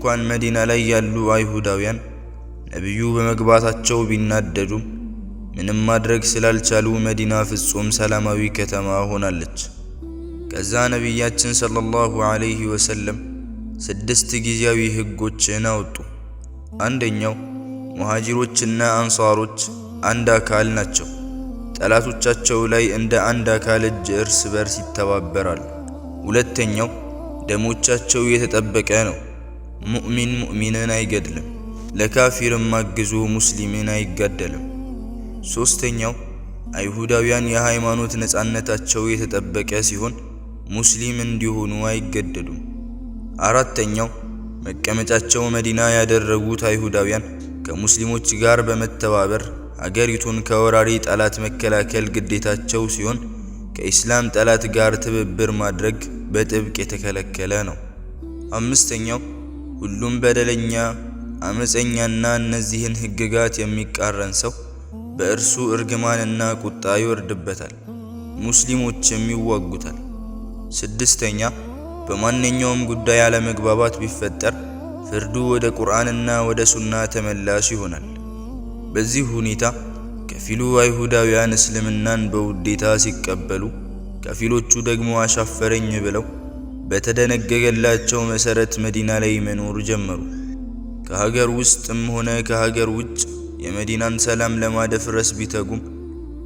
እንኳን መዲና ላይ ያሉ አይሁዳውያን ነብዩ በመግባታቸው ቢናደዱም ምንም ማድረግ ስላልቻሉ መዲና ፍጹም ሰላማዊ ከተማ ሆናለች። ከዛ ነብያችን ሰለላሁ ዐለይሂ ወሰለም 6 ጊዜያዊ ህጎችን አወጡ። አንደኛው ሙሃጂሮችና አንሳሮች አንድ አካል ናቸው። ጠላቶቻቸው ላይ እንደ አንድ አካል እርስ በርስ ይተባበራሉ። ሁለተኛው ደሞቻቸው የተጠበቀ ነው። ሙእሚን ሙእሚንን አይገድልም፣ ለካፊርም አግዞ ሙስሊምን አይጋደልም። ሶስተኛው አይሁዳውያን የሃይማኖት ነጻነታቸው የተጠበቀ ሲሆን ሙስሊም እንዲሆኑ አይገደዱም። አራተኛው መቀመጫቸው መዲና ያደረጉት አይሁዳውያን ከሙስሊሞች ጋር በመተባበር አገሪቱን ከወራሪ ጠላት መከላከል ግዴታቸው ሲሆን ከኢስላም ጠላት ጋር ትብብር ማድረግ በጥብቅ የተከለከለ ነው። አምስተኛው ሁሉም በደለኛ አመፀኛና እነዚህን ህግጋት የሚቃረን ሰው በእርሱ እርግማንና ቁጣ ይወርድበታል፣ ሙስሊሞችም ይዋጉታል። ስድስተኛ በማንኛውም ጉዳይ አለመግባባት ቢፈጠር ፍርዱ ወደ ቁርአንና ወደ ሱና ተመላሽ ይሆናል። በዚህ ሁኔታ ከፊሉ አይሁዳውያን እስልምናን በውዴታ ሲቀበሉ፣ ከፊሎቹ ደግሞ አሻፈረኝ ብለው በተደነገገላቸው መሰረት መዲና ላይ መኖር ጀመሩ። ከሀገር ውስጥም ሆነ ከሀገር ውጭ የመዲናን ሰላም ለማደፍረስ ቢተጉም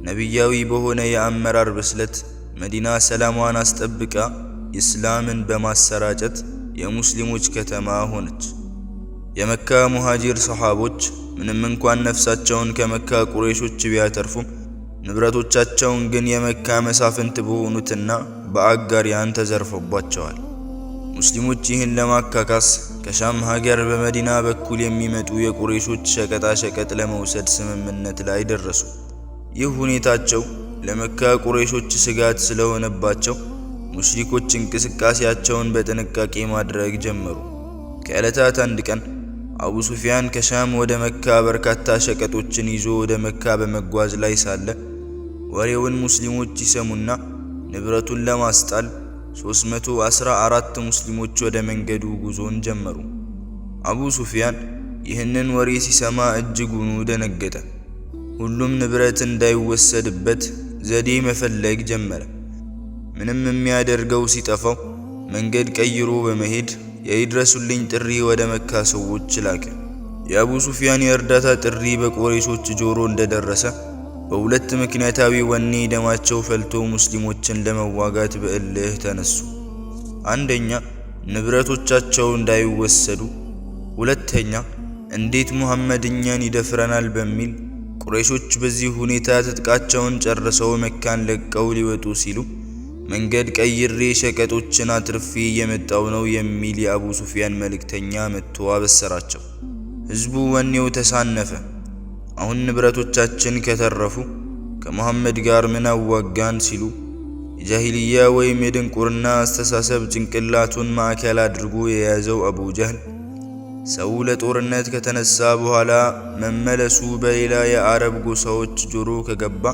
ነብያዊ በሆነ የአመራር ብስለት መዲና ሰላሟን አስጠብቃ ኢስላምን በማሰራጨት የሙስሊሞች ከተማ ሆነች። የመካ ሙሃጂር ሰሃቦች ምንም እንኳን ነፍሳቸውን ከመካ ቁረይሾች ቢያተርፉም ንብረቶቻቸውን ግን የመካ መሳፍንት በሆኑትና በአጋሪያን ተዘርፎባቸዋል። ሙስሊሞች ይህን ለማካካስ ከሻም ሀገር በመዲና በኩል የሚመጡ የቁረይሾች ሸቀጣ ሸቀጥ ለመውሰድ ስምምነት ላይ ደረሱ። ይህ ሁኔታቸው ለመካ ቁረይሾች ስጋት ስለሆነባቸው ሙሽሪኮች እንቅስቃሴያቸውን በጥንቃቄ ማድረግ ጀመሩ። ከዕለታት አንድ ቀን አቡ ሱፊያን ከሻም ወደ መካ በርካታ ሸቀጦችን ይዞ ወደ መካ በመጓዝ ላይ ሳለ ወሬውን ሙስሊሞች ይሰሙና ንብረቱን ለማስጣል 314 ሙስሊሞች ወደ መንገዱ ጉዞን ጀመሩ። አቡ ሱፊያን ይህንን ወሬ ሲሰማ እጅጉን ደነገጠ። ሁሉም ንብረት እንዳይወሰድበት ዘዴ መፈለግ ጀመረ። ምንም የሚያደርገው ሲጠፋው መንገድ ቀይሮ በመሄድ የይድረሱልኝ ጥሪ ወደ መካ ሰዎች ላከ። የአቡ ሱፊያን የእርዳታ ጥሪ በቁረይሾች ጆሮ እንደደረሰ በሁለት ምክንያታዊ ወኔ ደማቸው ፈልቶ ሙስሊሞችን ለመዋጋት በእልህ ተነሱ። አንደኛ ንብረቶቻቸው እንዳይወሰዱ፣ ሁለተኛ እንዴት ሙሐመድ እኛን ይደፍረናል በሚል ቁረይሾች በዚህ ሁኔታ ትጥቃቸውን ጨርሰው መካን ለቀው ሊወጡ ሲሉ መንገድ ቀይሬ ሸቀጦችን አትርፌ እየመጣው ነው የሚል የአቡ ሱፊያን መልእክተኛ መጥቶ አበሰራቸው። ህዝቡ ወኔው ተሳነፈ። አሁን ንብረቶቻችን ከተረፉ ከመሐመድ ጋር ምን አዋጋን ሲሉ የጃሂልያ ወይም የድንቁርና አስተሳሰብ ጭንቅላቱን ማዕከል አድርጎ የያዘው አቡ ጀህል ሰው ለጦርነት ከተነሳ በኋላ መመለሱ በሌላ የአረብ ጎሳዎች ጆሮ ከገባ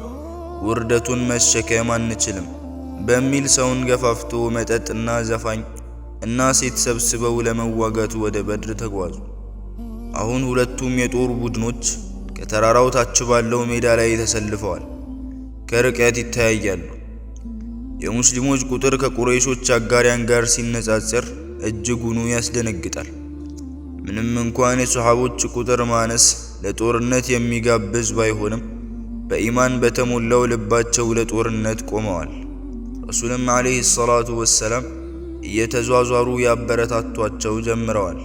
ውርደቱን መሸከም አንችልም በሚል ሰውን ገፋፍቶ መጠጥና ዘፋኝ እና ሴት ሰብስበው ለመዋጋቱ ወደ በድር ተጓዙ። አሁን ሁለቱም የጦር ቡድኖች ከተራራው ታች ባለው ሜዳ ላይ ተሰልፈዋል። ከርቀት ይታያሉ። የሙስሊሞች ቁጥር ከቁረይሾች አጋሪያን ጋር ሲነጻጸር እጅጉን ያስደነግጣል። ምንም እንኳን የሷሃቦች ቁጥር ማነስ ለጦርነት የሚጋብዝ ባይሆንም በኢማን በተሞላው ልባቸው ለጦርነት ቆመዋል። ረሱልም አለይሂ ሰላቱ ወሰላም እየተዟዟሩ ያበረታቷቸው ጀምረዋል።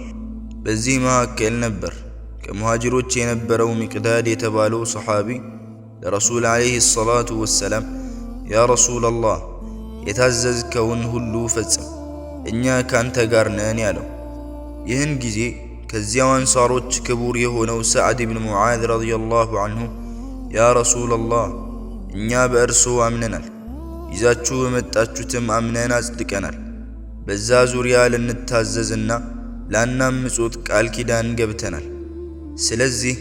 በዚህ መካከል ነበር ከሙሃጂሮች የነበረው ሚቅዳድ የተባለው ሰሃቢ ለረሱል አለይሂ ሰላቱ ወሰላም ያ ረሱላላህ የታዘዝከውን ሁሉ ፈጽም፣ እኛ ካንተ ጋር ነን ያለው። ይህን ጊዜ ከዚያው አንሳሮች ክቡር የሆነው ሰዕድ ብን ሙዓዝ ረዲየላሁ ዐንሁ ያ ረሱላላህ እኛ በእርሱ አምነናል፣ ይዛችሁ በመጣችሁትም አምነን አጽድቀናል፣ በዛ ዙሪያ ልንታዘዝና ላናምጾት ቃል ኪዳን ገብተናል። ስለዚህ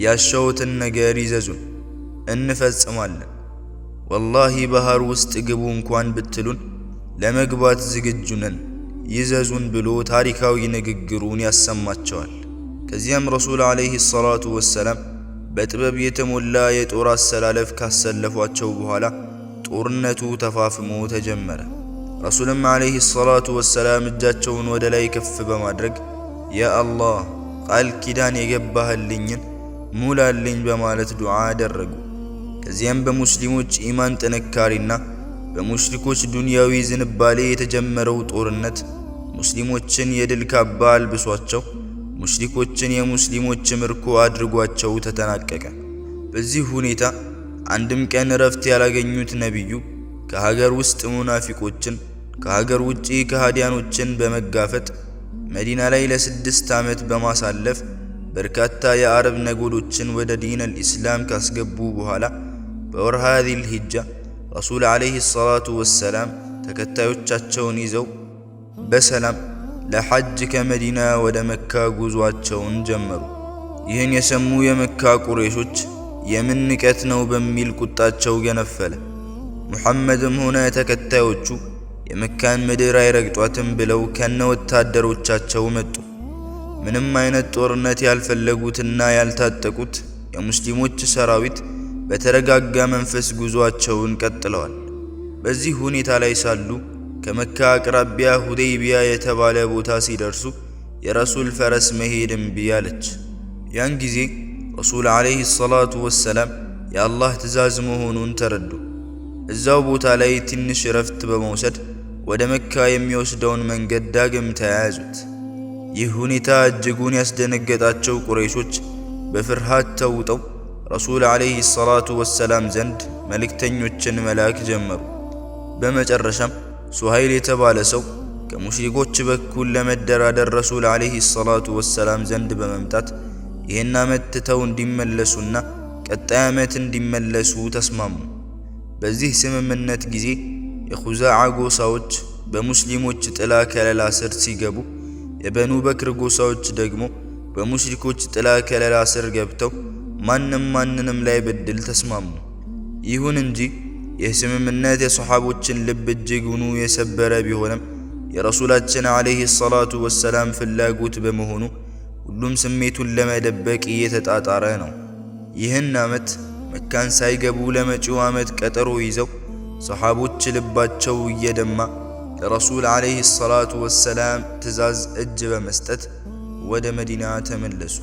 ያሻውትን ነገር ይዘዙን እንፈጽማለን። ወላሂ ባህር ውስጥ ግቡ እንኳን ብትሉን ለመግባት ዝግጁ ነን ይዘዙን ብሎ ታሪካዊ ንግግሩን ያሰማቸዋል። ከዚያም ረሱል ዓለይሂ ሰላቱ ወሰላም በጥበብ የተሞላ የጦር አሰላለፍ ካሰለፏቸው በኋላ ጦርነቱ ተፋፍሞ ተጀመረ። ረሱልም ዓለይሂ ሰላቱ ወሰላም እጃቸውን ወደ ላይ ከፍ በማድረግ ያ አላህ ቃል ኪዳን የገባህልኝን ሙላልኝ በማለት ዱዓ አደረጉ። ከዚያም በሙስሊሞች ኢማን ጥንካሬና በሙሽሪኮች ዱንያዊ ዝንባሌ የተጀመረው ጦርነት ሙስሊሞችን የድል ካባ አልብሷቸው ሙሽሪኮችን የሙስሊሞች ምርኮ አድርጓቸው ተጠናቀቀ። በዚህ ሁኔታ አንድም ቀን እረፍት ያላገኙት ነቢዩ ከሀገር ውስጥ ሙናፊቆችን ከሀገር ውጪ ከሃዲያኖችን በመጋፈጥ መዲና ላይ ለ6 ዓመት በማሳለፍ በርካታ የአረብ ነገዶችን ወደ ዲን አልኢስላም ካስገቡ በኋላ በወርሃ ዚል ሂጃ ረሱል ዓለይሂ ሰላቱ ወሰላም ተከታዮቻቸውን ይዘው በሰላም ለሐጅ ከመዲና ወደ መካ ጉዟቸውን ጀመሩ። ይህን የሰሙ የመካ ቁረይሾች የምን ንቀት ነው በሚል ቁጣቸው ገነፈለ። ሙሐመድም ሆነ ተከታዮቹ የመካን ምድር አይረግጧትም ብለው ከነ ወታደሮቻቸው መጡ። ምንም አይነት ጦርነት ያልፈለጉትና ያልታጠቁት የሙስሊሞች ሰራዊት በተረጋጋ መንፈስ ጉዟቸውን ቀጥለዋል። በዚህ ሁኔታ ላይ ሳሉ ከመካ አቅራቢያ ሁደይቢያ የተባለ ቦታ ሲደርሱ የረሱል ፈረስ መሄድ እምቢ አለች። ያን ጊዜ ረሱል ዓለይሂ ሰላቱ ወሰላም የአላህ ትእዛዝ መሆኑን ተረዱ። እዛው ቦታ ላይ ትንሽ ረፍት በመውሰድ ወደ መካ የሚወስደውን መንገድ ዳግም ተያያዙት። ይህ ሁኔታ እጅጉን ያስደነገጣቸው ቁረይሾች በፍርሃት ተውጠው ረሱል ዓለይሂ ሰላቱ ወሰላም ዘንድ መልእክተኞችን መላክ ጀመሩ። በመጨረሻም ሱሀይል የተባለ ሰው ከሙሽሪኮች በኩል ለመደራደር ረሱል ዓለይሂ ሰላቱ ወሰላም ዘንድ በመምጣት ይህን ዓመት ትተው እንዲመለሱና ቀጣይ ዓመት እንዲመለሱ ተስማሙ። በዚህ ስምምነት ጊዜ የኹዛዓ ጎሳዎች በሙስሊሞች ጥላ ከለላ ስር ሲገቡ፣ የበኑ በክር ጎሳዎች ደግሞ በሙሽሪኮች ጥላ ከለላ ስር ገብተው ማንም ማንንም ላይ በድል ተስማሙ። ይሁን እንጂ ይህ ስምምነት የሰሓቦችን ልብ እጅጉኑ የሰበረ ቢሆንም የረሱላችን ዓለይሂ ሰላቱ ወሰላም ፍላጎት በመሆኑ ሁሉም ስሜቱን ለመደበቅ እየተጣጣረ ነው። ይህን ዓመት መካን ሳይገቡ ለመጪው ዓመት ቀጠሮ ይዘው ሰሓቦች ልባቸው እየደማ ለረሱል ዓለይሂ ሰላቱ ወሰላም ትእዛዝ እጅ በመስጠት ወደ መዲና ተመለሱ።